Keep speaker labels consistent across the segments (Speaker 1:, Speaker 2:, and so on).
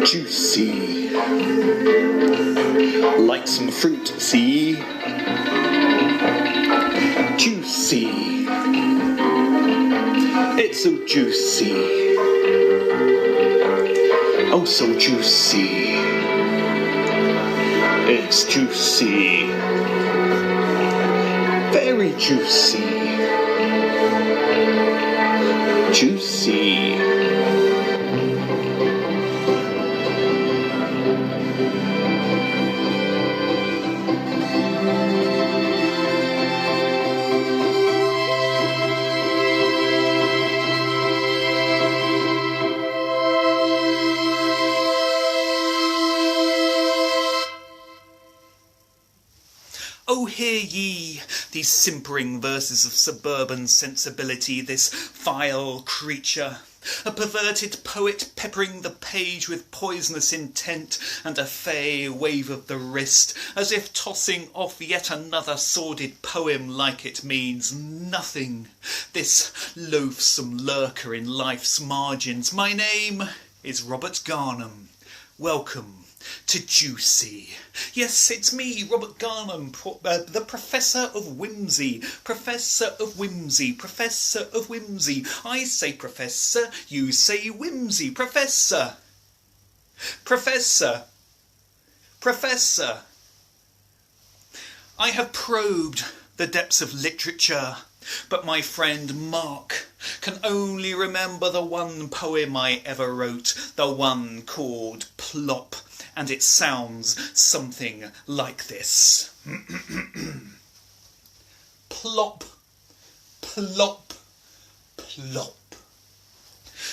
Speaker 1: Juicy. Like some fruit, see? Juicy. It's so juicy. Oh, so juicy. It's juicy. Very juicy. Juicy.
Speaker 2: Oh, hear ye these simpering verses of suburban sensibility, this vile creature, a perverted poet peppering the page with poisonous intent and a fey wave of the wrist, as if tossing off yet another sordid poem like it means nothing. This loathsome lurker in life's margins. My name is Robert Garnham. Welcome to Juicy. Yes, it's me, Robert Garnham, the Professor of Whimsy. Professor of Whimsy. Professor of Whimsy. I say Professor, you say Whimsy. Professor. Professor. Professor. I have probed the depths of literature, but my friend Mark can only remember the one poem I ever wrote, the one called Plop. And it sounds something like this. Plop, plop, plop.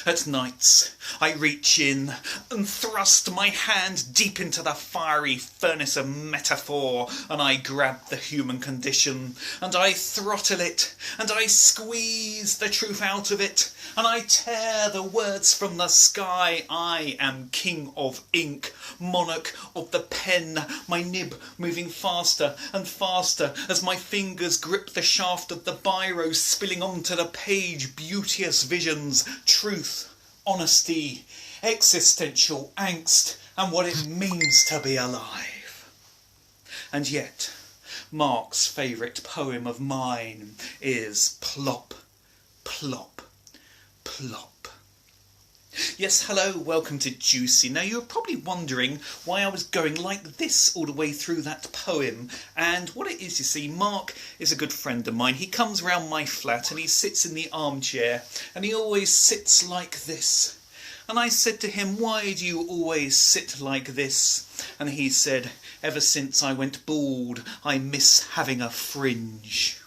Speaker 2: At nights I reach in and thrust my hand deep into the fiery furnace of metaphor, and I grab the human condition and I throttle it and I squeeze the truth out of it and I tear the words from the sky. I am king of ink, monarch of the pen, my nib moving faster and faster as my fingers grip the shaft of the biro, spilling onto the page beauteous visions, truth, honesty, existential angst, and what it means to be alive. And yet, Mark's favourite poem of mine is Plop, Plop, Plop. Yes, hello, welcome to Juicy. Now you're probably wondering why I was going like this all the way through that poem, and what it is, you see, Mark is a good friend of mine. He comes round my flat and he sits in the armchair and he always sits like this. And I said to him, why do you always sit like this? And he said, ever since I went bald, I miss having a fringe.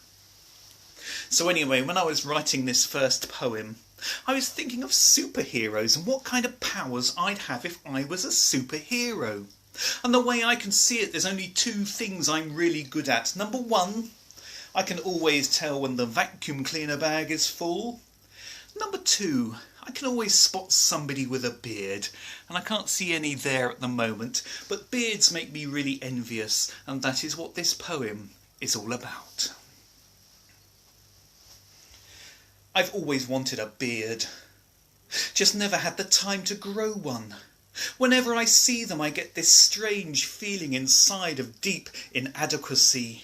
Speaker 2: So anyway, when I was writing this first poem, I was thinking of superheroes and what kind of powers I'd have if I was a superhero. And the way I can see it, there's only two things I'm really good at. Number one, I can always tell when the vacuum cleaner bag is full. Number two, I can always spot somebody with a beard, and I can't see any there at the moment, but beards make me really envious, and that is what this poem is all about. I've always wanted a beard, just never had the time to grow one. Whenever I see them I get this strange feeling inside of deep inadequacy.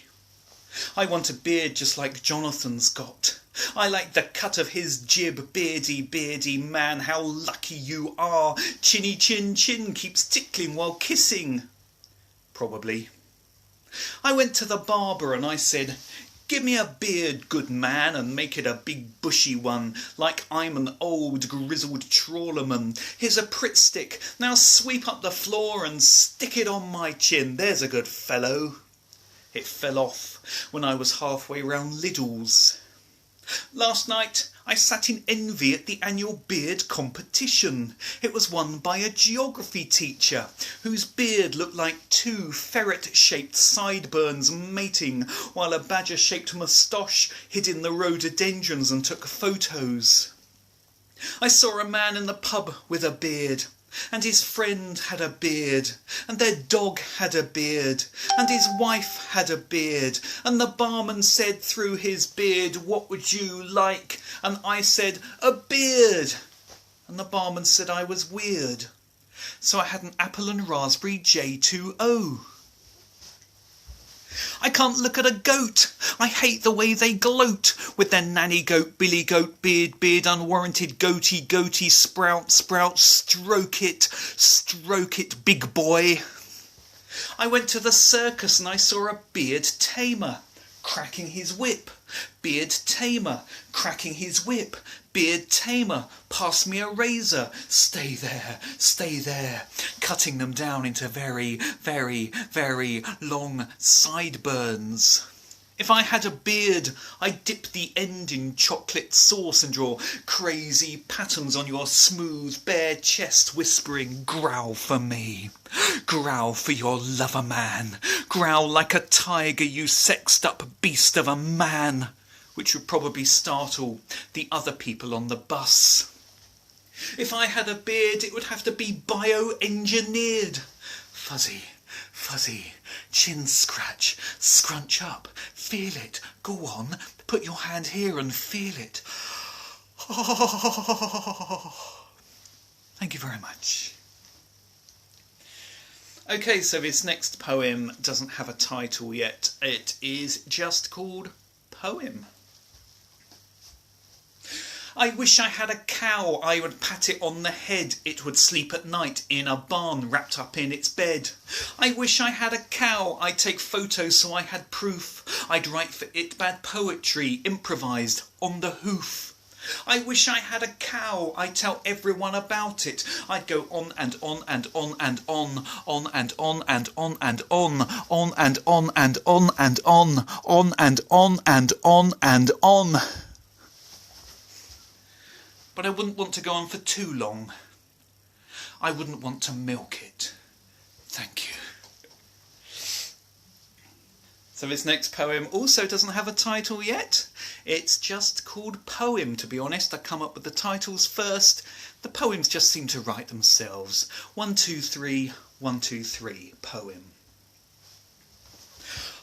Speaker 2: I want a beard just like Jonathan's got. I like the cut of his jib, beardy, beardy man, how lucky you are. Chinny chin chin keeps tickling while kissing. Probably. I went to the barber and I said, give me a beard, good man, and make it a big bushy one, like I'm an old grizzled trawlerman. Here's a Pritt stick, now sweep up the floor and stick it on my chin. There's a good fellow. It fell off when I was halfway round Lidl's. Last night I sat in envy at the annual beard competition. It was won by a geography teacher whose beard looked like two ferret-shaped sideburns mating, while a badger-shaped moustache hid in the rhododendrons and took photos. I saw a man in the pub with a beard, and his friend had a beard, and their dog had a beard, and his wife had a beard, and the barman said through his beard, what would you like? And I said, a beard. And the barman said I was weird. So I had an apple and raspberry J2O. I can't look at a goat. I hate the way they gloat with their nanny goat, billy goat, beard, unwarranted goatee, sprout, stroke it, big boy. I went to the circus and I saw a beard tamer cracking his whip. Beard tamer cracking his whip. Beard tamer, pass me a razor. Stay there, cutting them down into very, very, very long sideburns. If I had a beard, I'd dip the end in chocolate sauce and draw crazy patterns on your smooth, bare chest, whispering, growl for me. Growl for your lover man. Growl like a tiger, you sexed up beast of a man. Which would probably startle the other people on the bus. If I had a beard, it would have to be bioengineered. Fuzzy, chin scratch, scrunch up, feel it, go on, put your hand here and feel it. Oh. Thank you very much. Okay, so this next poem doesn't have a title yet. It is just called Poem. I wish I had a cow, I would pat it on the head, it would sleep at night in a barn wrapped up in its bed. I wish I had a cow, I'd take photos so I had proof, I'd write for it bad poetry, improvised, on the hoof. I wish I had a cow, I'd tell everyone about it, I'd go on and on and on and on and on and on and on and on and on and on and on and on and on. But I wouldn't want to go on for too long. I wouldn't want to milk it. Thank you. So this next poem also doesn't have a title yet. It's just called Poem, to be honest. I come up with the titles first. The poems just seem to write themselves. 1, 2, 3, 1, 2, 3, poem.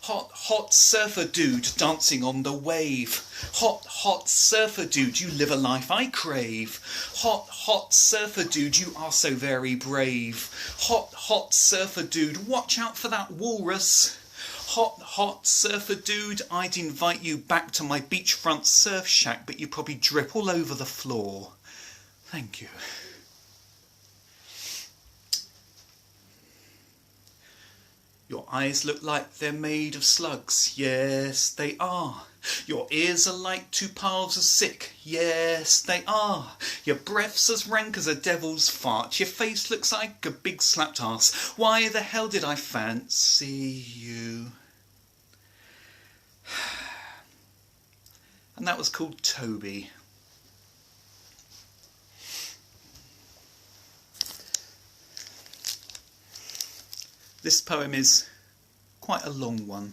Speaker 2: Hot surfer dude dancing on the wave. Hot surfer dude, you live a life I crave. Hot surfer dude, you are so very brave. Hot surfer dude, watch out for that walrus. Hot surfer dude, I'd invite you back to my beachfront surf shack, but you probably drip all over the floor. Thank you. Your eyes look like they're made of slugs, yes they are. Your ears are like 2 piles of sick, yes they are. Your breath's as rank as a devil's fart. Your face looks like a big slapped arse. Why the hell did I fancy you? And that was called Toby. This poem is quite a long one.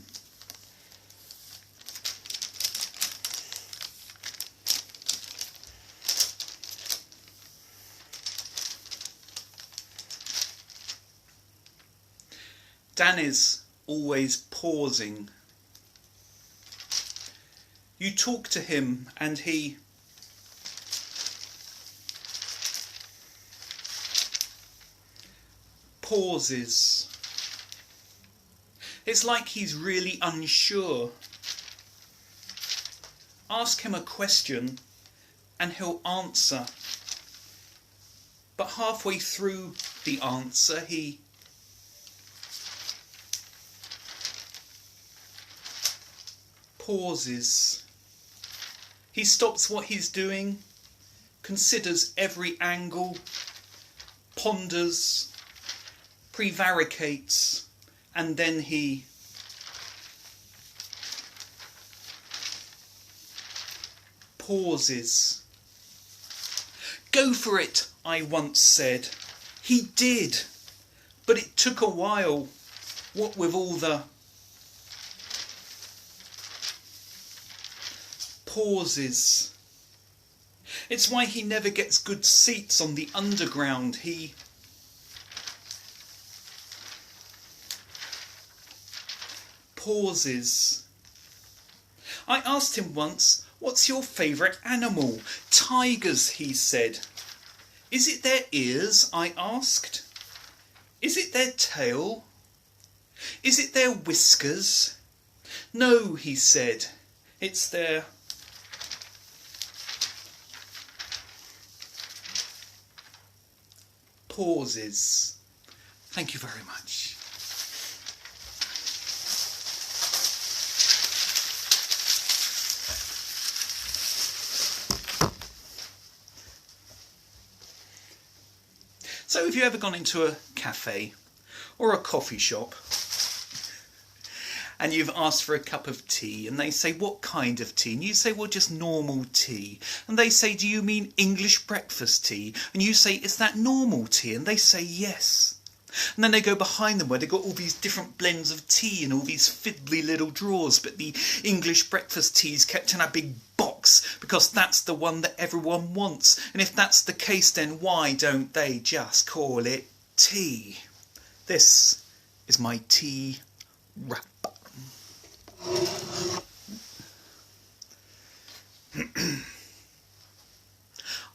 Speaker 2: Dan is always pausing. You talk to him and he pauses. It's like he's really unsure. Ask him a question and he'll answer. But halfway through the answer he pauses. He stops what he's doing, considers every angle, ponders, prevaricates, and then he pauses. Go for it, I once said. He did, but it took a while, what with all the pauses. It's why he never gets good seats on the underground. He pauses. I asked him once, what's your favourite animal? Tigers, he said. Is it their ears? I asked. Is it their tail? Is it their whiskers? No, he said, it's their pauses. Thank you very much. So have you ever gone into a cafe or a coffee shop and you've asked for a cup of tea and they say, what kind of tea? And you say, well, just normal tea. And they say, do you mean English breakfast tea? And you say, is that normal tea? And they say, yes. And then they go behind them where they've got all these different blends of tea and all these fiddly little drawers, but the English breakfast tea is kept in a big box because that's the one that everyone wants. And if that's the case, then why don't they just call it tea? This is my tea wrap.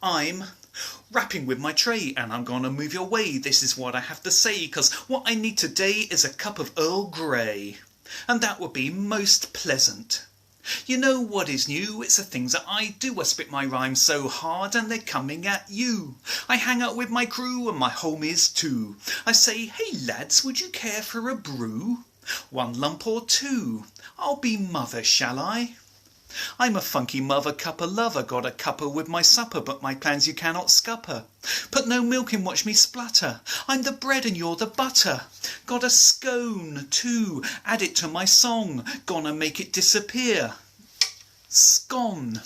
Speaker 2: I'm rapping with my tray and I'm gonna move your way. This is what I have to say, 'cause what I need today is a cup of Earl Grey, and that would be most pleasant. You know what is new? It's the things that I do. I spit my rhymes so hard and they're coming at you. I hang out with my crew and my homies too. I say, hey lads, would you care for a brew? 1 lump or 2? I'll be mother, shall I? I'm a funky mother cuppa lover, got a cuppa with my supper, but my plans you cannot scupper. Put no milk in, watch me splutter. I'm the bread and you're the butter. Got a scone too, add it to my song, gonna make it disappear. Scone.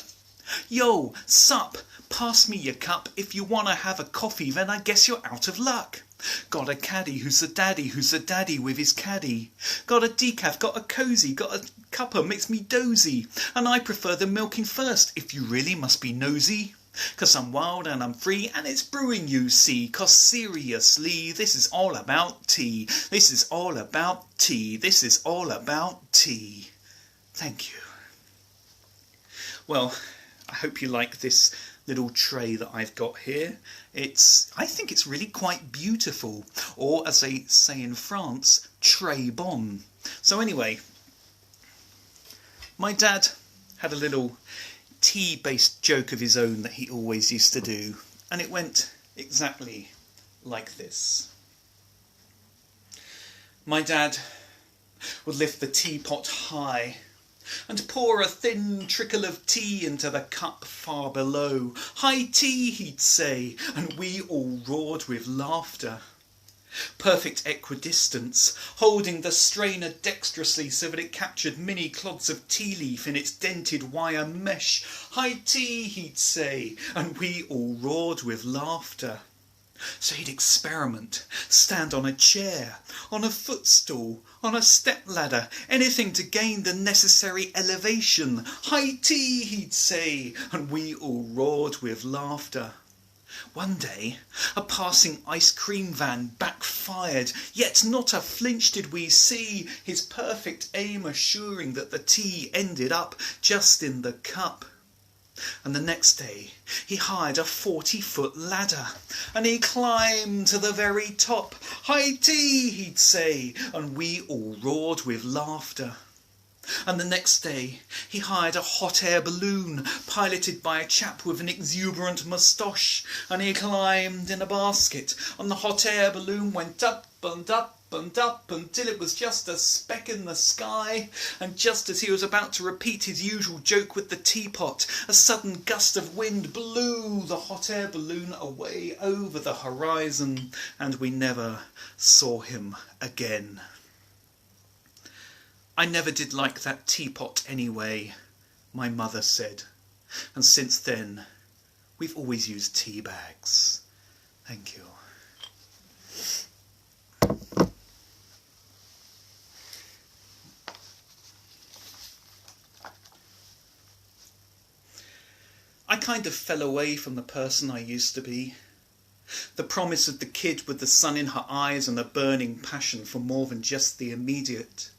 Speaker 2: Yo, sup, pass me your cup. If you wanna have a coffee, then I guess you're out of luck. Got a caddy who's the daddy with his caddy. Got a decaf, got a cosy, got a cuppa, makes me dozy. And I prefer the milking first, if you really must be nosy. 'Cause I'm wild and I'm free and it's brewing, you see. 'Cause seriously, this is all about tea. This is all about tea. This is all about tea. Thank you. Well, I hope you like this little tray that I've got here. I think it's really quite beautiful, or as they say in France, très bon. So anyway, my dad had a little tea-based joke of his own that he always used to do, and it went exactly like this. My dad would lift the teapot high and pour a thin trickle of tea into the cup far below. High tea, he'd say, and we all roared with laughter. Perfect equidistance, holding the strainer dexterously so that it captured mini clods of tea leaf in its dented wire mesh. High tea, he'd say, and we all roared with laughter. So he'd experiment, stand on a chair, on a footstool, on a stepladder, anything to gain the necessary elevation. High tea, he'd say, and we all roared with laughter. One day, a passing ice cream van backfired, yet not a flinch did we see, his perfect aim assuring that the tea ended up just in the cup. And the next day he hired a 40-foot ladder, and he climbed to the very top. High tea, he'd say, and we all roared with laughter. And the next day he hired a hot air balloon, piloted by a chap with an exuberant moustache, and he climbed in a basket, and the hot air balloon went up and up and up until it was just a speck in the sky. And just as he was about to repeat his usual joke with the teapot, a sudden gust of wind blew the hot air balloon away over the horizon, and we never saw him again. I never did like that teapot anyway, my mother said, and since then we've always used tea bags. Thank you. I kind of fell away from the person I used to be. The promise of the kid with the sun in her eyes and a burning passion for more than just the immediate.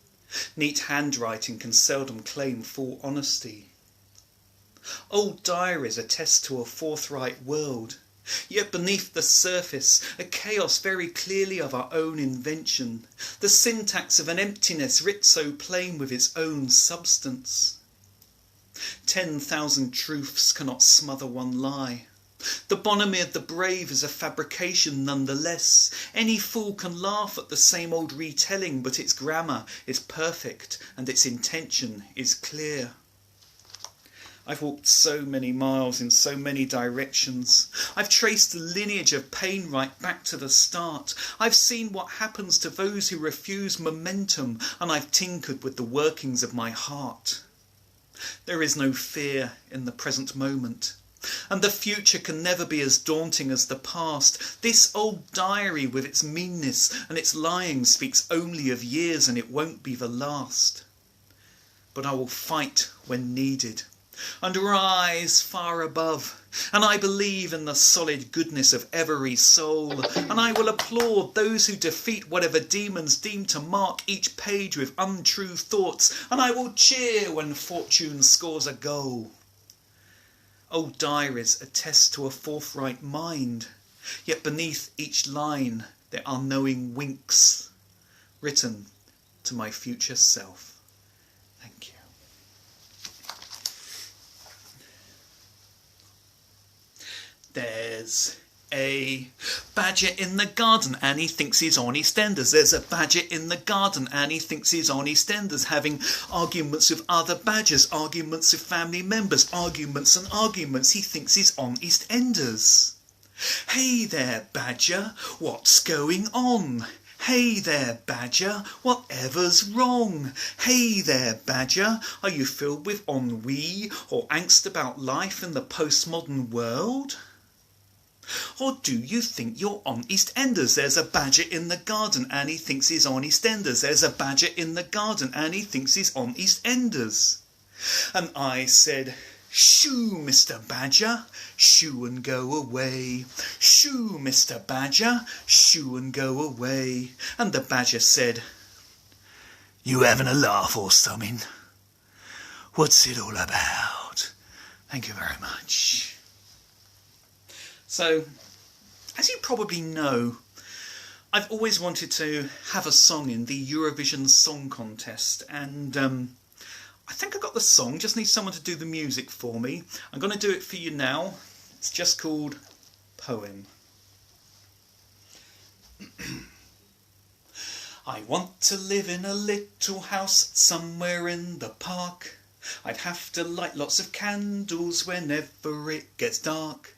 Speaker 2: Neat handwriting can seldom claim full honesty. Old diaries attest to a forthright world, Yet beneath the surface, a chaos very clearly of our own invention, the syntax of an emptiness writ so plain with its own substance. 10,000 truths cannot smother one lie. The bonhomie of the brave is a fabrication nonetheless. Any fool can laugh at the same old retelling, but its grammar is perfect and its intention is clear. I've walked so many miles in so many directions. I've traced the lineage of pain right back to the start. I've seen what happens to those who refuse momentum, and I've tinkered with the workings of my heart. There is no fear in the present moment, and the future can never be as daunting as the past. This old diary with its meanness and its lying speaks only of years, and it won't be the last. But I will fight when needed, and rise far above, and I believe in the solid goodness of every soul, and I will applaud those who defeat whatever demons deem to mark each page with untrue thoughts, and I will cheer when fortune scores a goal. Old diaries attest to a forthright mind, yet beneath each line there are knowing winks, written to my future self. Thank you. There's a badger in the garden and he thinks he's on EastEnders. There's a badger in the garden and he thinks he's on EastEnders, having arguments with other badgers, arguments with family members, arguments and arguments. He thinks he's on EastEnders. Hey there, badger, what's going on? Hey there, badger, whatever's wrong? Hey there, badger, are you filled with ennui or angst about life in the postmodern world? Or do you think you're on EastEnders? There's a badger in the garden and he thinks he's on EastEnders. There's a badger in the garden and he thinks he's on EastEnders. And I said, shoo, Mr. Badger, shoo and go away. Shoo, Mr. Badger, shoo and go away. And the badger said, you having a laugh or something? What's it all about? Thank you very much. So, as you probably know, I've always wanted to have a song in the Eurovision Song Contest, and I think I got the song, just need someone to do the music for me. I'm going to do it for you now. It's just called Poem. I want to live in a little house somewhere in the park. I'd have to light lots of candles whenever it gets dark.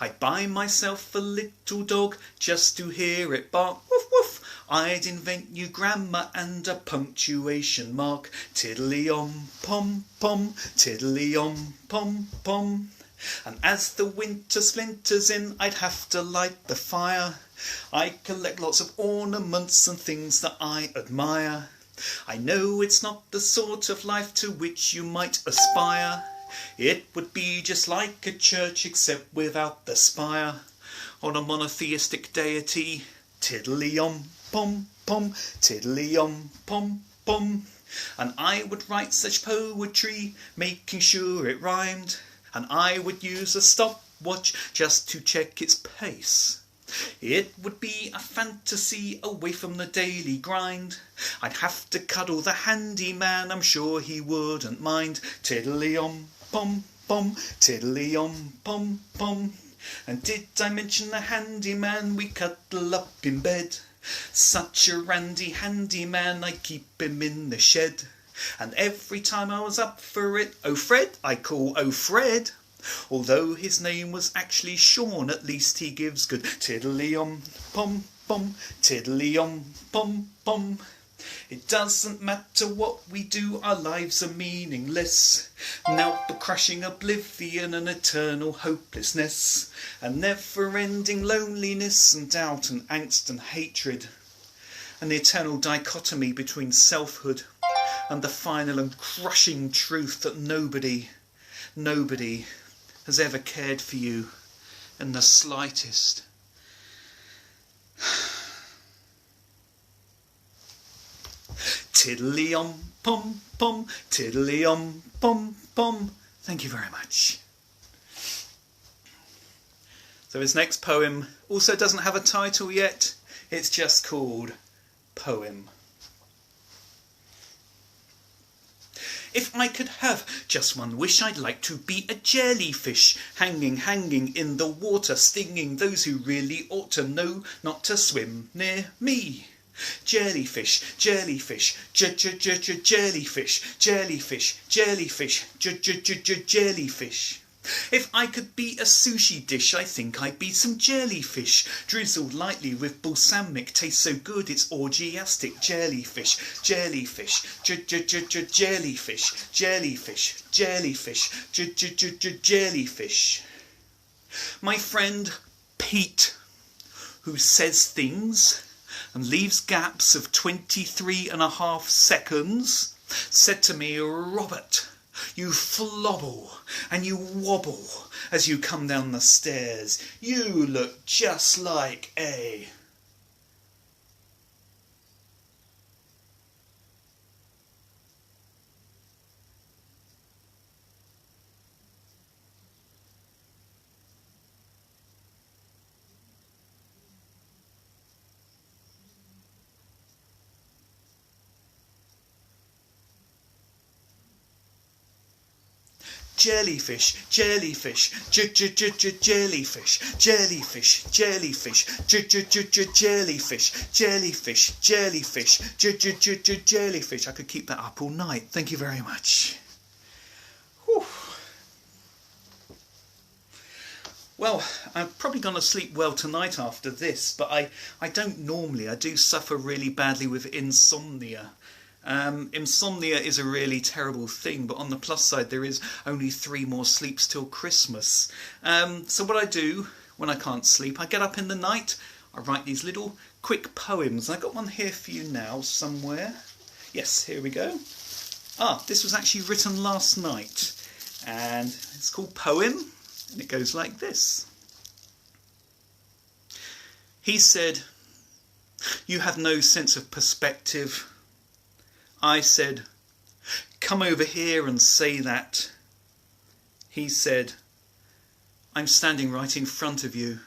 Speaker 2: I'd buy myself a little dog just to hear it bark, woof woof. I'd invent new grammar and a punctuation mark. Tiddly-om pom pom, tiddly-om pom pom. And as the winter splinters in, I'd have to light the fire. I'd collect lots of ornaments and things that I admire. I know it's not the sort of life to which you might aspire. It would be just like a church except without the spire. On a monotheistic deity, tiddly-om pom pom, tiddly-om pom pom. And I would write such poetry, making sure it rhymed. And I would use a stopwatch just to check its pace. It would be a fantasy away from the daily grind. I'd have to cuddle the handyman, I'm sure he wouldn't mind. Tiddly-om pom pom, tiddly-om pom pom. And did I mention the handyman? We cuddle up in bed. Such a randy handyman, I'd keep him in the shed. And every time I was up for it, oh Fred, I call oh Fred. Although his name was actually Sean, at least he gives good. Tiddly-om pom pom, tiddly-om pom pom. It doesn't matter what we do, our lives are meaningless. Now but crashing oblivion and eternal hopelessness, and never-ending loneliness and doubt and angst and hatred, and the eternal dichotomy between selfhood and the final and crushing truth that nobody has ever cared for you in the slightest. Tiddly-om pom pom, tiddly-om pom pom. Thank you very much. So his next poem also doesn't have a title yet. It's just called Poem. If I could have just one wish, I'd like to be a jellyfish, hanging in the water, stinging those who really ought to know not to swim near me. Jellyfish, jellyfish, jellyfish, jellyfish, jellyfish, jellyfish. If I could be a sushi dish, I think I'd be some jellyfish, drizzled lightly with balsamic, tastes so good it's orgiastic. Jellyfish, jellyfish, jellyfish, jellyfish, jellyfish, jellyfish. My friend Pete, who says things and leaves gaps of 23.5 seconds, said to me, "Robert, you flobble and you wobble as you come down the stairs. You look just like a..." Jellyfish, jellyfish, jellyfish, jellyfish, jellyfish, jellyfish, jellyfish, jellyfish, jellyfish. I could keep that up all night. Thank you very much. Whew. Well, I'm probably going to sleep well tonight after this, but I don't normally. I do suffer really badly with insomnia. Insomnia is a really terrible thing, but on the plus side there is only 3 more sleeps till Christmas. So what I do when I can't sleep, I get up in the night, I write these little quick poems. I got one here for you now somewhere. Yes, here we go. This was actually written last night, and it's called Poem, and it goes like this. He said, "You have no sense of perspective." I said, "Come over here and say that." He said, "I'm standing right in front of you."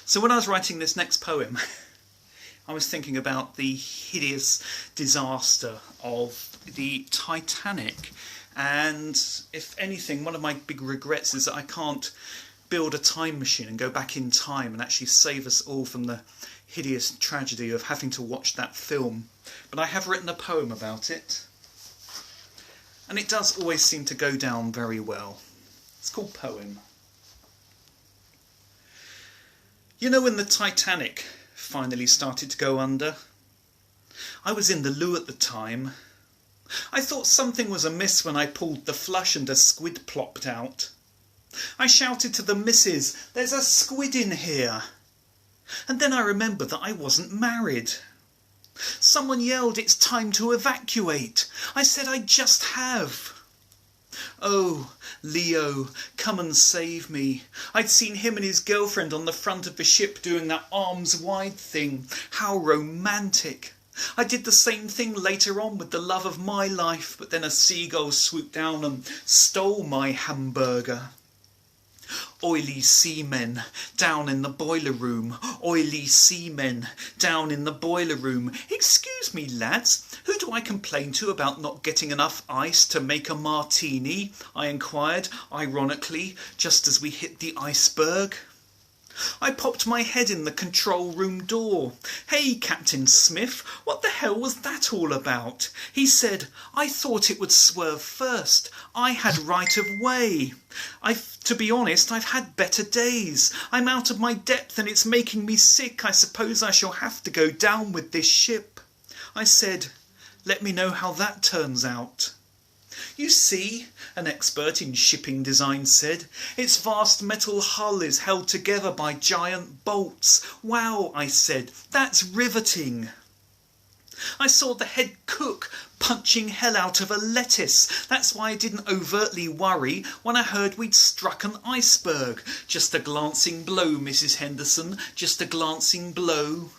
Speaker 2: So when I was writing this next poem, I was thinking about the hideous disaster of the Titanic, and if anything, one of my big regrets is that I can't build a time machine and go back in time and actually save us all from the hideous tragedy of having to watch that film. But I have written a poem about it, and it does always seem to go down very well. It's called Poem. You know, when the Titanic finally started to go under, I was in the loo at the time. I thought something was amiss when I pulled the flush and a squid plopped out. I shouted to the missus, "There's a squid in here." And then I remembered that I wasn't married. Someone yelled, "It's time to evacuate." I said, "I just have." Oh, Leo, come and save me. I'd seen him and his girlfriend on the front of the ship doing that arms wide thing. How romantic. I did the same thing later on with the love of my life, but then a seagull swooped down and stole my hamburger. Oily seamen down in the boiler room. Oily seamen down in the boiler room. "Excuse me, lads, who do I complain to about not getting enough ice to make a martini?" I inquired, ironically, just as we hit the iceberg. I popped my head in the control room door. "Hey, Captain Smith, what the hell was that all about?" He said, "I thought it would swerve first. I had right of way. To be honest, I've had better days. I'm out of my depth and it's making me sick. I suppose I shall have to go down with this ship." I said, "Let me know how that turns out." "You see," an expert in shipping design said, "its vast metal hull is held together by giant bolts." "Wow," I said, "that's riveting." I saw the head cook punching hell out of a lettuce. That's why I didn't overtly worry when I heard we'd struck an iceberg. "Just a glancing blow, Mrs. Henderson, just a glancing blow."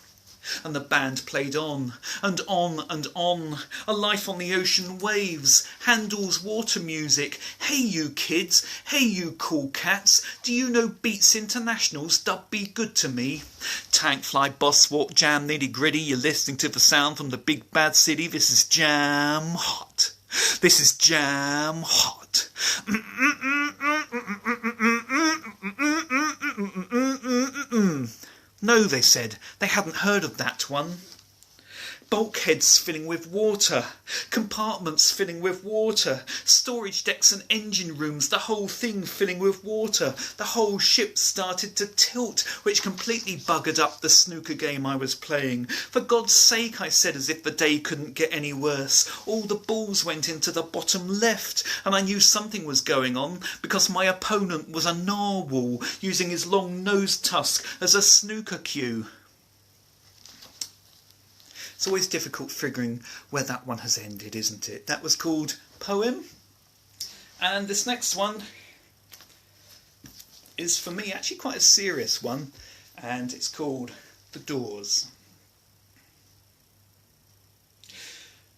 Speaker 2: And the band played on, and on, and on. A life on the ocean waves, Handel's water music. "Hey you kids, hey you cool cats, do you know Beats International's Dub Be Good to Me?" Tank fly, boss walk, jam nitty gritty, you're listening to the sound from the big bad city. This is jam hot. This is jam hot. No, they said, they hadn't heard of that one. Bulkheads filling with water, compartments filling with water, storage decks and engine rooms, the whole thing filling with water. The whole ship started to tilt, which completely buggered up the snooker game I was playing. "For God's sake," I said, as if the day couldn't get any worse. All the balls went into the bottom left, and I knew something was going on because my opponent was a narwhal, using his long nose tusk as a snooker cue. It's always difficult figuring where that one has ended, isn't it? That was called Poem. And this next one is, for me, actually quite a serious one. And it's called The Doors.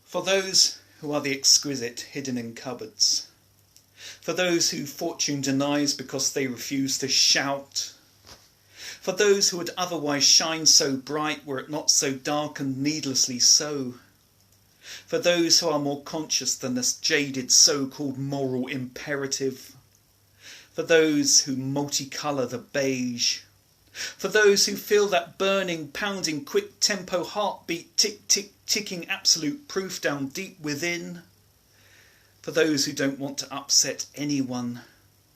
Speaker 2: For those who are the exquisite hidden in cupboards. For those who fortune denies because they refuse to shout. For those who would otherwise shine so bright were it not so dark and needlessly so. For those who are more conscious than this jaded so-called moral imperative. For those who multicolour the beige. For those who feel that burning, pounding, quick tempo heartbeat tick, tick, ticking absolute proof down deep within. For those who don't want to upset anyone.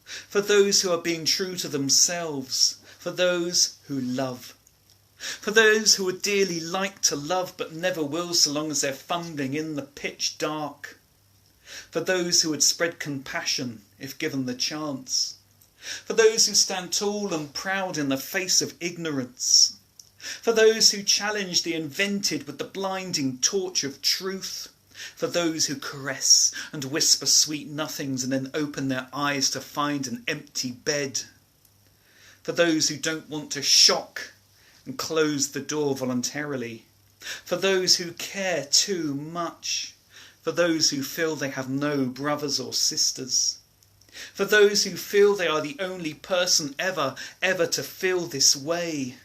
Speaker 2: For those who are being true to themselves. For those who love. For those who would dearly like to love but never will so long as they're fumbling in the pitch dark. For those who would spread compassion if given the chance. For those who stand tall and proud in the face of ignorance. For those who challenge the invented with the blinding torch of truth. For those who caress and whisper sweet nothings and then open their eyes to find an empty bed. For those who don't want to shock and close the door voluntarily. For those who care too much. For those who feel they have no brothers or sisters. For those who feel they are the only person ever to feel this way.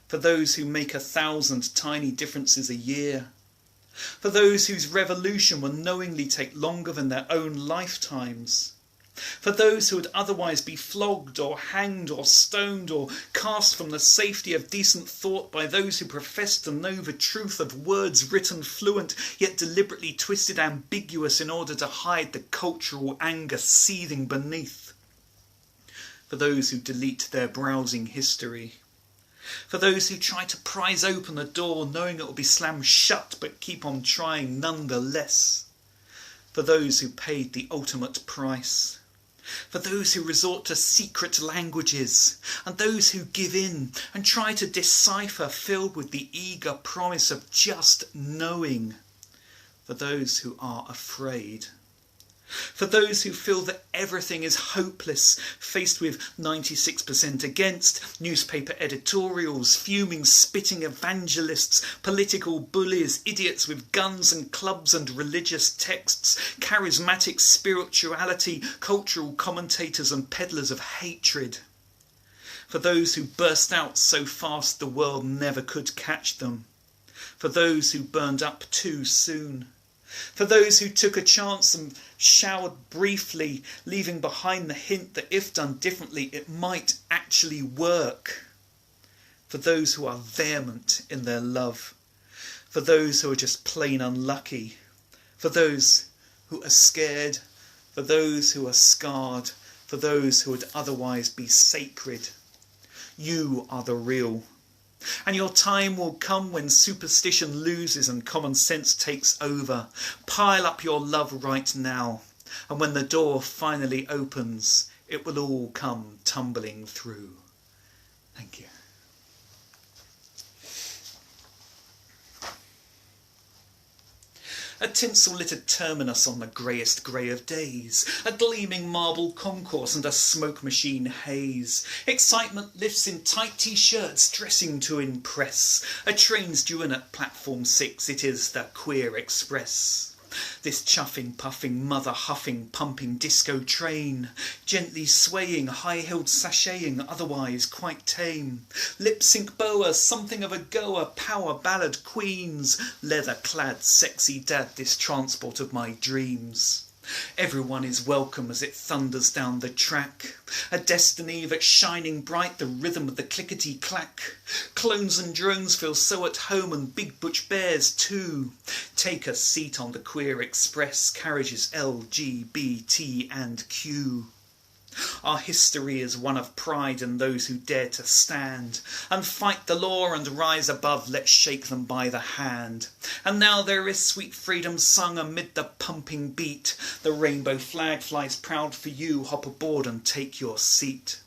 Speaker 2: For those who make 1,000 tiny differences a year. For those whose revolution will knowingly take longer than their own lifetimes. For those who would otherwise be flogged or hanged or stoned or cast from the safety of decent thought by those who profess to know the truth of words written fluent yet deliberately twisted ambiguous in order to hide the cultural anger seething beneath. For those who delete their browsing history. For those who try to prise open a door knowing it will be slammed shut but keep on trying nonetheless. For those who paid the ultimate price. For those who resort to secret languages, and those who give in and try to decipher, filled with the eager promise of just knowing. For those who are afraid. For those who feel that everything is hopeless, faced with 96% against, newspaper editorials, fuming, spitting evangelists, political bullies, idiots with guns and clubs and religious texts, charismatic spirituality, cultural commentators and peddlers of hatred. For those who burst out so fast the world never could catch them. For those who burned up too soon. For those who took a chance and showered briefly, leaving behind the hint that if done differently it might actually work. For those who are vehement in their love. For those who are just plain unlucky. For those who are scared. For those who are scarred. For those who would otherwise be sacred. You are the real. And your time will come when superstition loses and common sense takes over. Pile up your love right now, and when the door finally opens, it will all come tumbling through. Thank you. A tinsel-littered terminus on the greyest grey of days, a gleaming marble concourse and a smoke machine haze. Excitement lifts in tight t-shirts, dressing to impress. A train's due in at platform 6, it is the Queer Express. This chuffing, puffing, mother huffing, pumping disco train, gently swaying, high-heeled sashaying, otherwise quite tame. Lip-sync boa, something of a goer, power ballad queens, leather-clad sexy dad, this transport of my dreams. Everyone is welcome as it thunders down the track. A destiny that's shining bright, the rhythm of the clickety-clack. Clones and drones feel so at home, and big butch bears too. Take a seat on the Queer Express, carriages L, G, B, T and Q. Our history is one of pride in those who dare to stand and fight the law and rise above, let's shake them by the hand. And now there is sweet freedom sung amid the pumping beat. The rainbow flag flies proud for you, hop aboard and take your seat.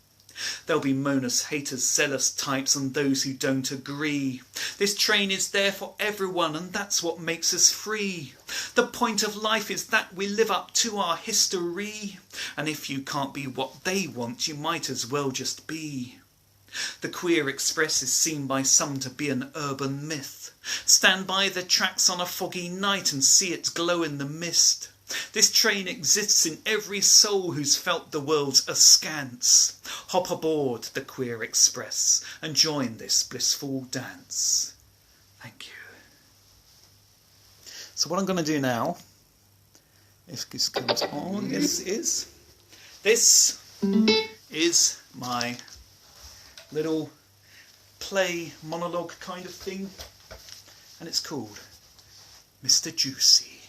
Speaker 2: There'll be moaners, haters, zealous types and those who don't agree. This train is there for everyone and that's what makes us free. The point of life is that we live up to our history. And if you can't be what they want, you might as well just be. The Queer Express is seen by some to be an urban myth. Stand by the tracks on a foggy night and see it glow in the mist. This train exists in every soul who's felt the world askance. Hop aboard the Queer Express and join this blissful dance. Thank you. So what I'm going to do now, if this comes on, yes it is. This is my little play monologue kind of thing, and it's called Mr. Juicy.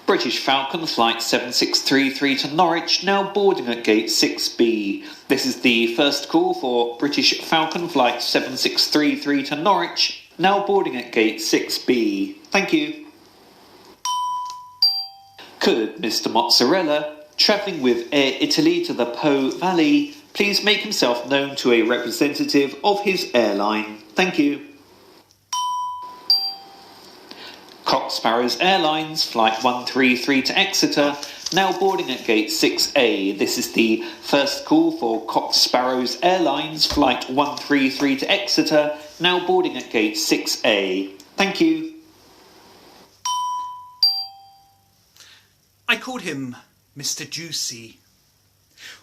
Speaker 3: British Falcon Flight 7633 to Norwich, now boarding at Gate 6B. This is the first call for British Falcon Flight 7633 to Norwich, now boarding at Gate 6B. Thank you. Could Mr. Mozzarella, travelling with Air Italy to the Po Valley, please make himself known to a representative of his airline? Thank you. Cock Sparrows Airlines, Flight 133 to Exeter, now boarding at Gate 6A. This is the first call for Cock Sparrows Airlines, Flight 133 to Exeter, now boarding at Gate 6A. Thank you.
Speaker 2: I called him Mr. Juicy.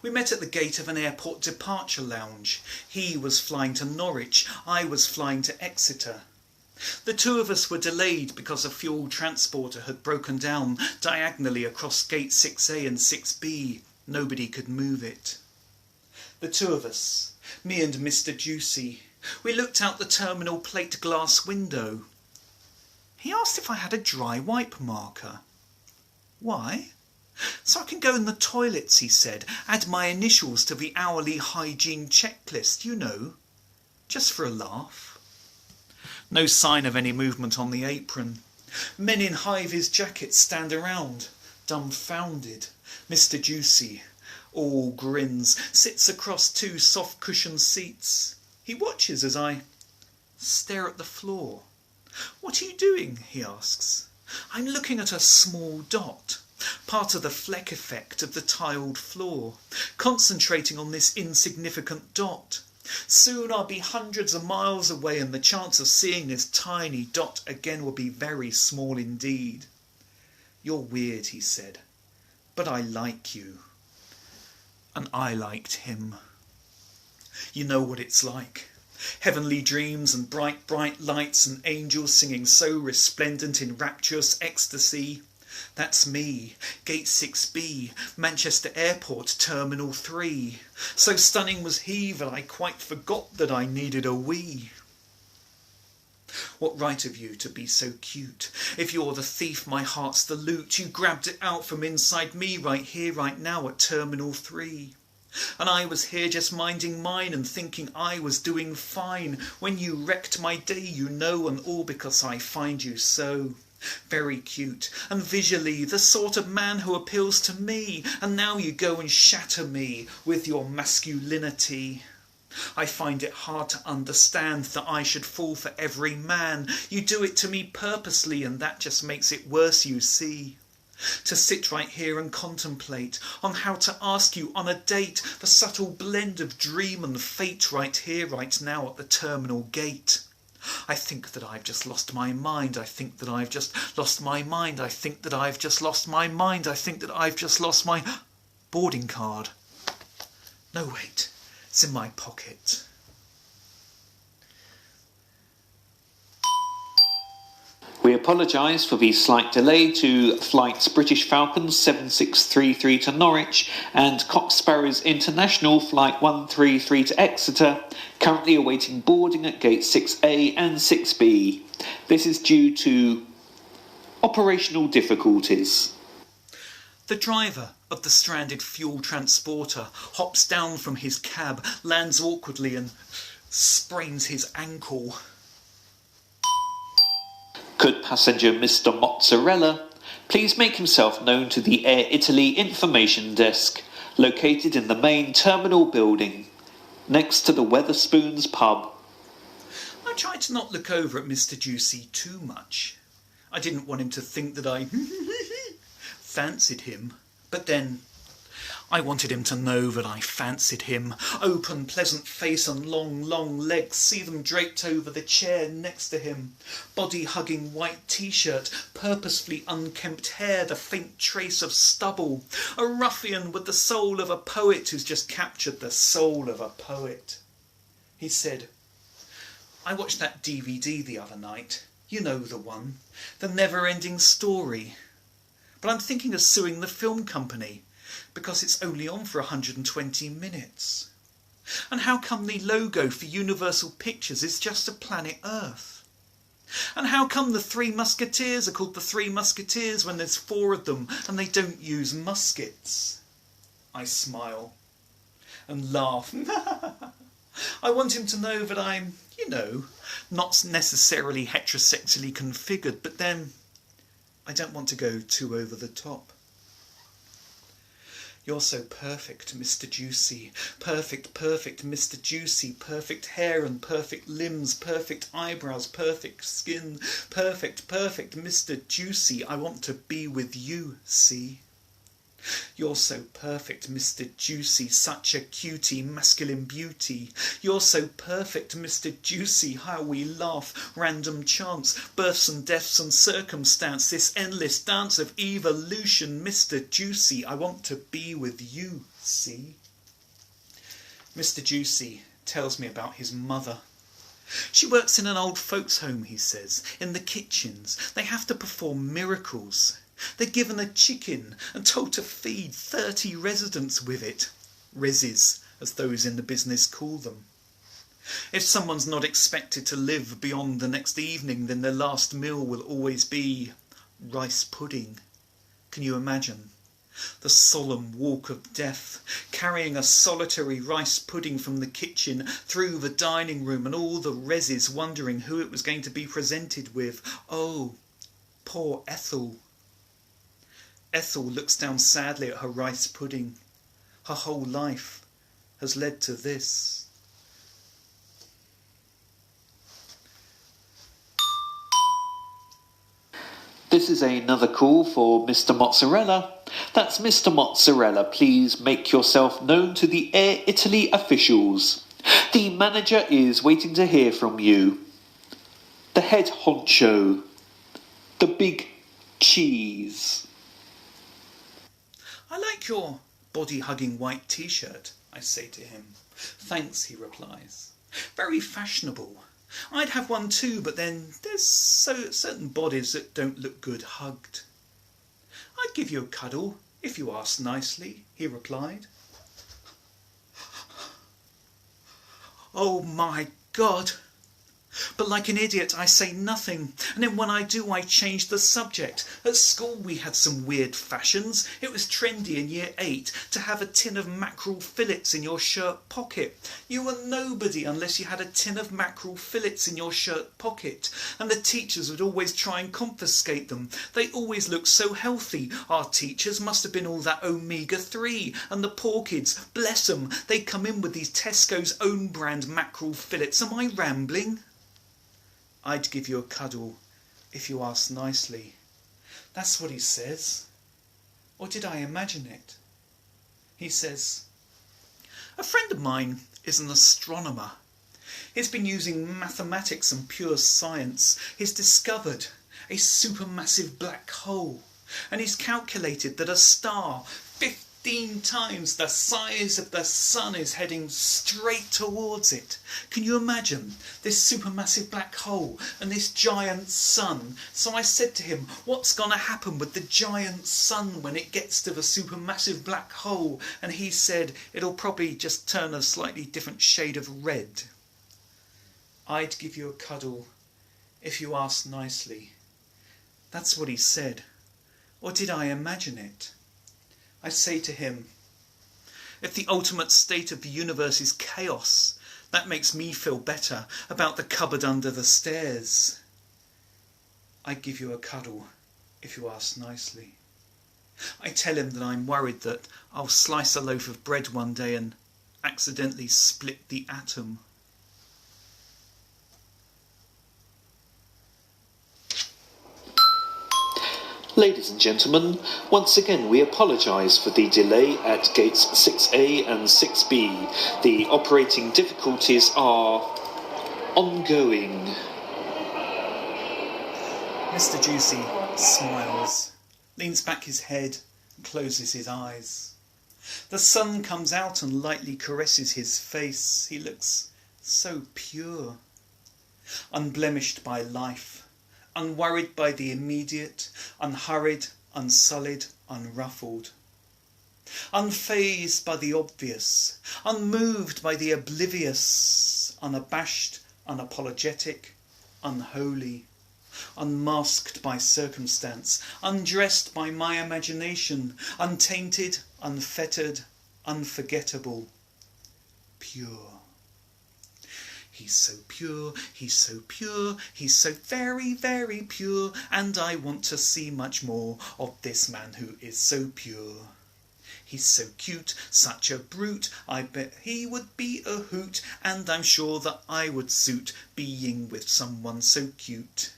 Speaker 2: We met at the gate of an airport departure lounge. He was flying to Norwich, I was flying to Exeter. The two of us were delayed because a fuel transporter had broken down diagonally across gate 6A and 6B. Nobody could move it. The two of us, me and Mr. Juicy, we looked out the terminal plate glass window. He asked if I had a dry wipe marker. Why? So I can go in the toilets, he said, add my initials to the hourly hygiene checklist, you know, just for a laugh. No sign of any movement on the apron. Men in high-vis jackets stand around, dumbfounded. Mr. Juicy, all grins, sits across two soft-cushioned seats. He watches as I stare at the floor. What are you doing? He asks. I'm looking at a small dot, part of the fleck effect of the tiled floor, concentrating on this insignificant dot. Soon I'll be hundreds of miles away and the chance of seeing this tiny dot again will be very small indeed. You're weird, he said, but I like you. And I liked him. You know what it's like. Heavenly dreams and bright, bright lights and angels singing so resplendent in rapturous ecstasy. That's me, Gate 6B, Manchester Airport, Terminal 3. So stunning was he that I quite forgot that I needed a wee. What right have you to be so cute? If you're the thief, my heart's the loot. You grabbed it out from inside me right here, right now at Terminal 3. And I was here just minding mine and thinking I was doing fine when you wrecked my day, you know, and all because I find you so very cute and visually the sort of man who appeals to me, and now you go and shatter me with your masculinity. I find it hard to understand that I should fall for every man. You do it to me purposely, and that just makes it worse, you see. To sit right here and contemplate on how to ask you on a date, the subtle blend of dream and fate right here, right now at the terminal gate. I think that I've just lost my mind. I think that I've just lost my mind. I think that I've just lost my mind. I think that I've just lost my boarding card. No, wait. It's in my pocket.
Speaker 3: We apologise for the slight delay to flights British Falcon 7633 to Norwich and Cock Sparrows International Flight 133 to Exeter, currently awaiting boarding at Gate 6A and 6B. This is due to operational difficulties.
Speaker 2: The driver of the stranded fuel transporter hops down from his cab, lands awkwardly and sprains his ankle.
Speaker 3: Could passenger Mr. Mozzarella please make himself known to the Air Italy information desk, located in the main terminal building, next to the Wetherspoons pub?
Speaker 2: I tried to not look over at Mr. Juicy too much. I didn't want him to think that I fancied him, but then I wanted him to know that I fancied him. Open, pleasant face and long, long legs, see them draped over the chair next to him. Body-hugging white t-shirt, purposefully unkempt hair, the faint trace of stubble. A ruffian with the soul of a poet who's just captured the soul of a poet. He said, I watched that DVD the other night. You know the one. The never-ending story. But I'm thinking of suing the film company, because it's only on for 120 minutes. And how come the logo for Universal Pictures is just a planet Earth? And how come the Three Musketeers are called the Three Musketeers when there's 4 of them and they don't use muskets? I smile and laugh. I want him to know that I'm, you know, not necessarily heterosexually configured, but then I don't want to go too over the top. You're so perfect, Mr. Juicy. Perfect, perfect, Mr. Juicy. Perfect hair and perfect limbs, perfect eyebrows, perfect skin. Perfect, perfect, Mr. Juicy. I want to be with you, see? You're so perfect, Mr. Juicy, such a cutie, masculine beauty. You're so perfect, Mr. Juicy, how we laugh, random chance, births and deaths and circumstance, this endless dance of evolution, Mr. Juicy, I want to be with you, see? Mr. Juicy tells me about his mother. She works in an old folks' home, he says, in the kitchens. They have to perform miracles. They're given a chicken and told to feed 30 residents with it. Reses, as those in the business call them. If someone's not expected to live beyond the next evening, then their last meal will always be rice pudding. Can you imagine? The solemn walk of death, carrying a solitary rice pudding from the kitchen through the dining room, and all the reses wondering who it was going to be presented with. Oh, poor Ethel. Ethel looks down sadly at her rice pudding. Her whole life has led to this.
Speaker 3: This is another call for Mr. Mozzarella. That's Mr. Mozzarella. Please make yourself known to the Air Italy officials. The manager is waiting to hear from you. The head honcho. The big cheese.
Speaker 2: I like your body-hugging white t-shirt, I say to him. Thanks, he replies. Very fashionable. I'd have one too, but then there's certain bodies that don't look good hugged. I'd give you a cuddle if you asked nicely, he replied. Oh my God! But like an idiot I say nothing, and then when I do I change the subject. At school we had some weird fashions. It was trendy in year 8 to have a tin of mackerel fillets in your shirt pocket. You were nobody unless you had a tin of mackerel fillets in your shirt pocket, and the teachers would always try and confiscate them. They always looked so healthy. Our teachers must have been all that omega-3, and the poor kids, bless them, they'd come in with these Tesco's own brand mackerel fillets. Am I rambling? I'd give you a cuddle if you asked nicely. That's what he says. Or did I imagine it? He says, a friend of mine is an astronomer. He's been using mathematics and pure science. He's discovered a supermassive black hole, and he's calculated that a star 15 times the size of the sun is heading straight towards it. Can you imagine this supermassive black hole and this giant sun? So I said to him, what's going to happen with the giant sun when it gets to the supermassive black hole? And he said, it'll probably just turn a slightly different shade of red. I'd give you a cuddle if you asked nicely. That's what he said. Or did I imagine it? I say to him, if the ultimate state of the universe is chaos, that makes me feel better about the cupboard under the stairs. I'd give you a cuddle if you asked nicely. I tell him that I'm worried that I'll slice a loaf of bread one day and accidentally split the atom.
Speaker 3: Ladies and gentlemen, once again we apologise for the delay at gates 6A and 6B. The operating difficulties are ongoing.
Speaker 2: Mr. Juicy smiles, leans back his head and closes his eyes. The sun comes out and lightly caresses his face. He looks so pure, unblemished by life, unworried by the immediate, unhurried, unsullied, unruffled, unfazed by the obvious, unmoved by the oblivious, unabashed, unapologetic, unholy, unmasked by circumstance, undressed by my imagination, untainted, unfettered, unforgettable, pure. He's so pure, he's so pure, he's so very, very pure, and I want to see much more of this man who is so pure. He's so cute, such a brute, I bet he would be a hoot, and I'm sure that I would suit being with someone so cute.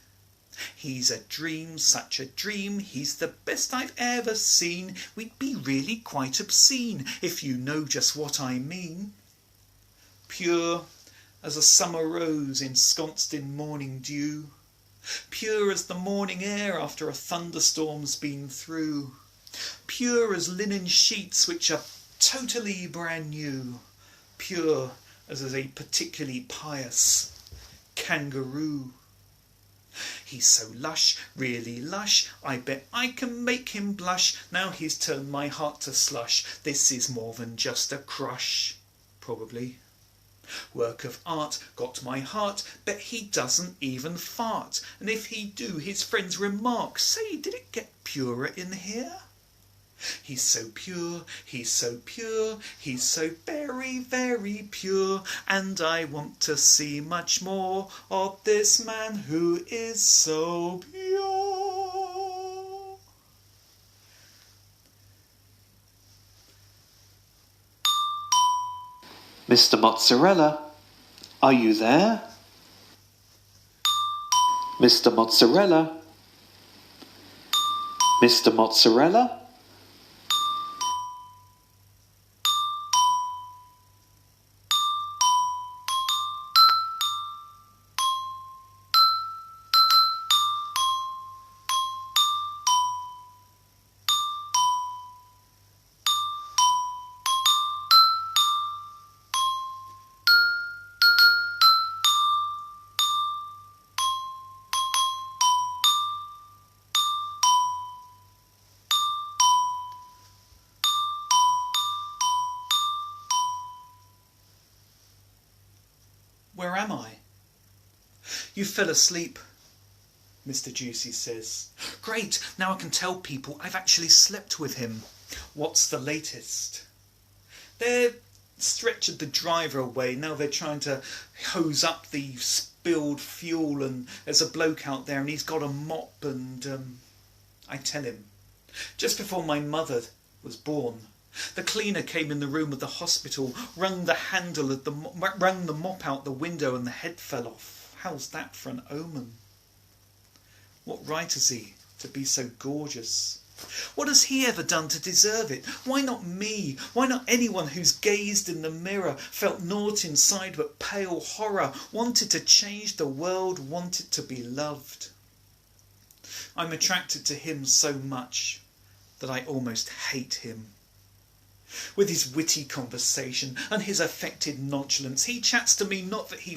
Speaker 2: He's a dream, such a dream, he's the best I've ever seen. We'd be really quite obscene, if you know just what I mean. Pure as a summer rose ensconced in morning dew, pure as the morning air after a thunderstorm's been through, pure as linen sheets which are totally brand new, pure as a particularly pious kangaroo. He's so lush, really lush, I bet I can make him blush. Now he's turned my heart to slush. This is more than just a crush. Probably. Work of art, got my heart, bet he doesn't even fart. And if he do, his friends remark, say, did it get purer in here? He's so pure, he's so pure, he's so very, very pure, and I want to see much more of this man who is so pure.
Speaker 3: Mr. Mozzarella, are you there? Mr. Mozzarella? Mr. Mozzarella?
Speaker 2: Where am I? You fell asleep, Mr. Juicy says. Great, now I can tell people I've actually slept with him. What's the latest? They've stretchered the driver away. Now they're trying to hose up the spilled fuel, and there's a bloke out there and he's got a mop, and I tell him. Just before my mother was born, the cleaner came in the room of the hospital, wrung the handle of wrung the mop out the window, and the head fell off. How's that for an omen? What right has he to be so gorgeous? What has he ever done to deserve it? Why not me? Why not anyone who's gazed in the mirror, felt naught inside but pale horror, wanted to change the world, wanted to be loved? I'm attracted to him so much that I almost hate him. With his witty conversation and his affected nonchalance, he chats to me not that he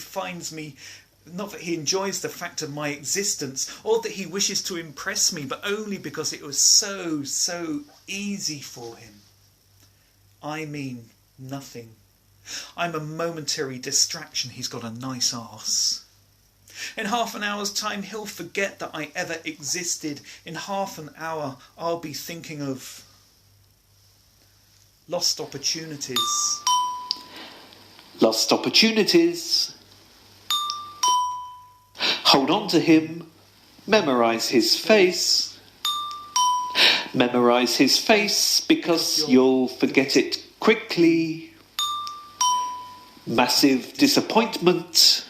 Speaker 2: enjoys the fact of my existence, or that he wishes to impress me, but only because it was so easy for him. I mean nothing. I'm a momentary distraction. He's got a nice arse. In half an hour's time he'll forget that I ever existed. In half an hour I'll be thinking of lost opportunities.
Speaker 3: Lost opportunities. Hold on to him. Memorise his face. Memorise his face because you'll forget it quickly. Massive disappointment.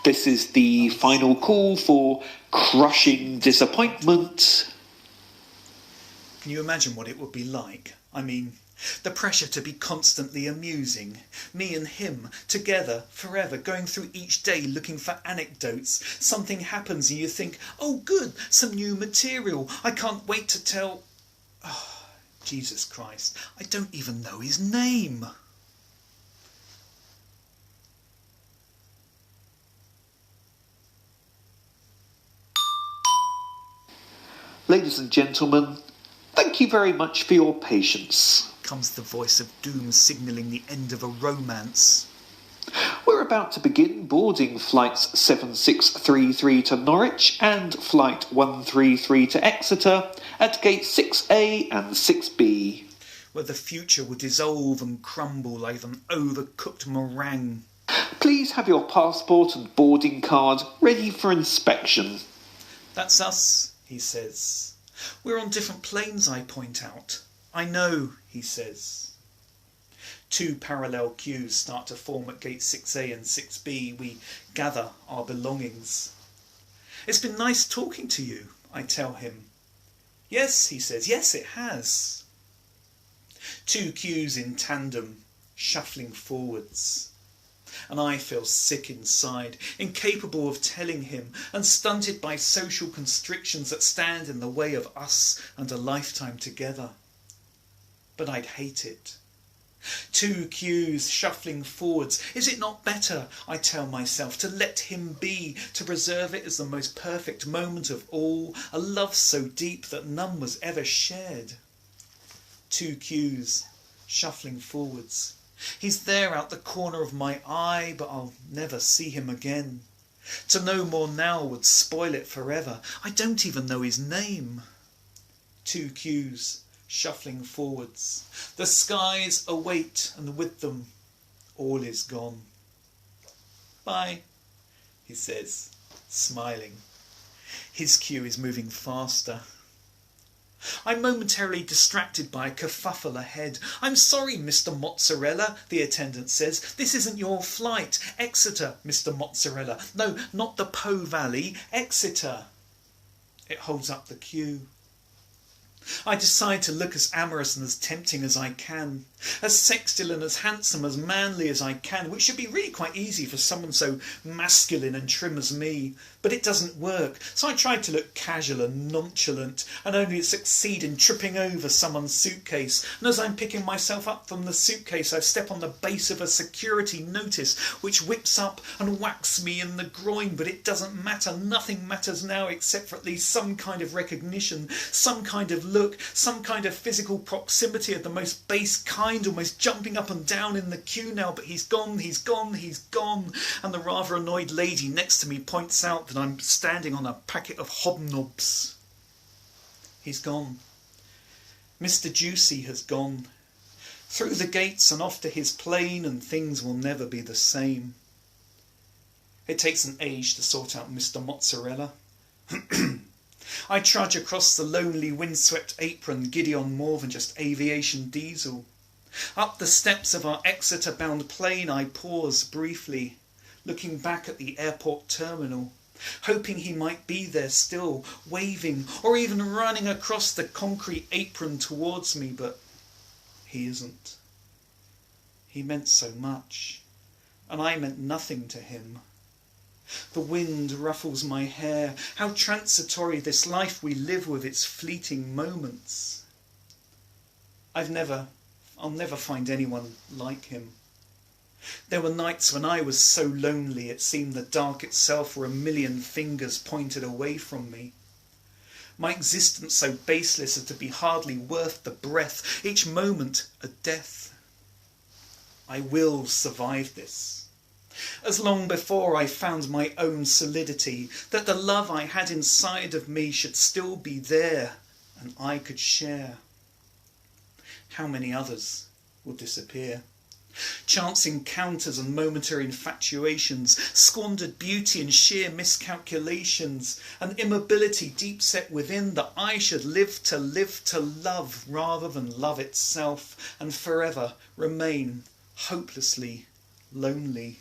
Speaker 3: This is the final call for crushing disappointment.
Speaker 2: Can you imagine what it would be like? I mean, the pressure to be constantly amusing. Me and him, together, forever, going through each day looking for anecdotes. Something happens and you think, oh good, some new material. I can't wait to tell... Oh, Jesus Christ, I don't even know his name.
Speaker 3: Ladies and gentlemen, thank you very much for your patience.
Speaker 2: Comes the voice of doom signalling the end of a romance.
Speaker 3: We're about to begin boarding flights 7633 to Norwich and flight 133 to Exeter at gate 6A and 6B.
Speaker 2: Where the future will dissolve and crumble like an overcooked meringue.
Speaker 3: Please have your passport and boarding card ready for inspection.
Speaker 2: That's us, he says. We're on different planes, I point out. I know, he says. Two parallel queues start to form at gate 6A and 6B. We gather our belongings. It's been nice talking to you, I tell him. Yes, he says, yes, it has. 2 cues in tandem, shuffling forwards. And I feel sick inside, incapable of telling him, and stunted by social constrictions that stand in the way of us and a lifetime together. But I'd hate it. 2 cues shuffling forwards. Is it not better, I tell myself, to let him be, to preserve it as the most perfect moment of all, a love so deep that none was ever shared? 2 cues shuffling forwards. He's there out the corner of my eye, but I'll never see him again. To know more now would spoil it forever. I don't even know his name. 2 cues shuffling forwards. The skies await, and with them all is gone. Bye, he says, smiling. His cue is moving faster. I'm momentarily distracted by a kerfuffle ahead. I'm sorry, Mr. Mozzarella, the attendant says. This isn't your flight. Exeter, Mr. Mozzarella. No, not the Po Valley. Exeter. It holds up the cue. I decide to look as amorous and as tempting as I can, as sextile and as handsome, as manly as I can, which should be really quite easy for someone so masculine and trim as me. But it doesn't work, so I try to look casual and nonchalant, and only succeed in tripping over someone's suitcase. And as I'm picking myself up from the suitcase, I step on the base of a security notice, which whips up and whacks me in the groin. But it doesn't matter. Nothing matters now except for at least some kind of recognition, some kind of look, some kind of physical proximity of the most base kind, almost jumping up and down in the queue now. But he's gone, he's gone, he's gone. And the rather annoyed lady next to me points out that I'm standing on a packet of hobnobs. He's gone. Mr. Juicy has gone. Through the gates and off to his plane, and things will never be the same. It takes an age to sort out Mr. Mozzarella. I trudge across the lonely windswept apron, giddy on more than just aviation diesel. Up the steps of our Exeter-bound plane I pause briefly, looking back at the airport terminal, hoping he might be there still, waving, or even running across the concrete apron towards me, but he isn't. He meant so much, and I meant nothing to him. The wind ruffles my hair. How transitory this life we live with its fleeting moments. I'll never find anyone like him. There were nights when I was so lonely it seemed the dark itself were a million fingers pointed away from me. My existence so baseless as to be hardly worth the breath, each moment a death. I will survive this. As long before I found my own solidity, that the love I had inside of me should still be there and I could share. How many others will disappear? Chance encounters and momentary infatuations, squandered beauty and sheer miscalculations, an immobility deep set within that I should live to love rather than love itself, and forever remain hopelessly lonely.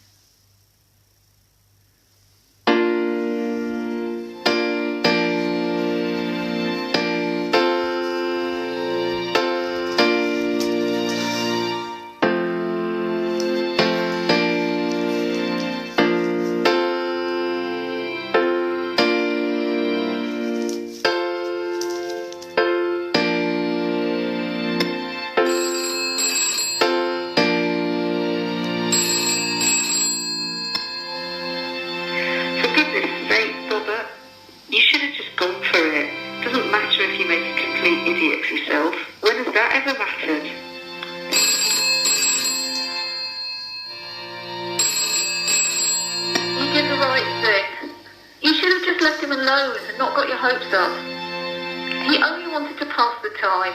Speaker 4: He only wanted to pass the time.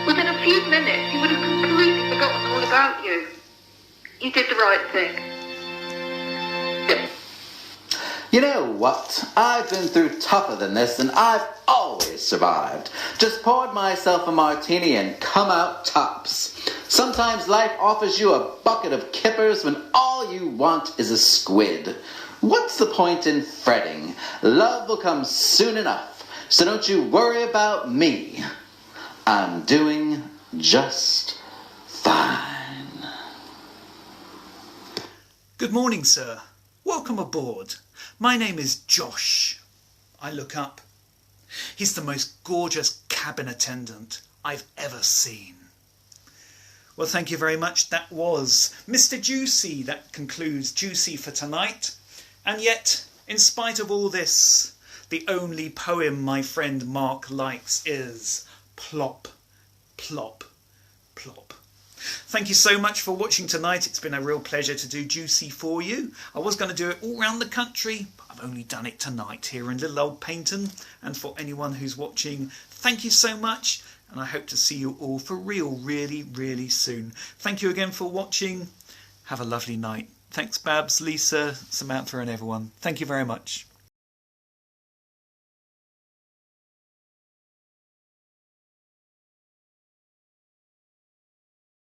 Speaker 4: Within a few minutes, he would have completely forgotten all about you. You did the right thing.
Speaker 5: Yeah. You know what? I've been through tougher than this, and I've always survived. Just poured myself a martini and come out tops. Sometimes life offers you a bucket of kippers when all you want is a squid. What's the point in fretting? Love will come soon enough, so don't you worry about me. I'm doing just fine.
Speaker 2: Good morning, sir. Welcome aboard. My name is Josh. I look up. He's the most gorgeous cabin attendant I've ever seen. Well, thank you very much. That was Mr. Juicy. That concludes Juicy for tonight. And yet, in spite of all this, the only poem my friend Mark likes is Plop, Plop, Plop. Thank you so much for watching tonight. It's been a real pleasure to do Juicy for you. I was going to do it all around the country. I've only done it tonight here in little old Paynton. And for anyone who's watching, thank you so much. And I hope to see you all for real really, really soon. Thank you again for watching. Have a lovely night. Thanks, Babs, Lisa, Samantha and everyone. Thank you very much.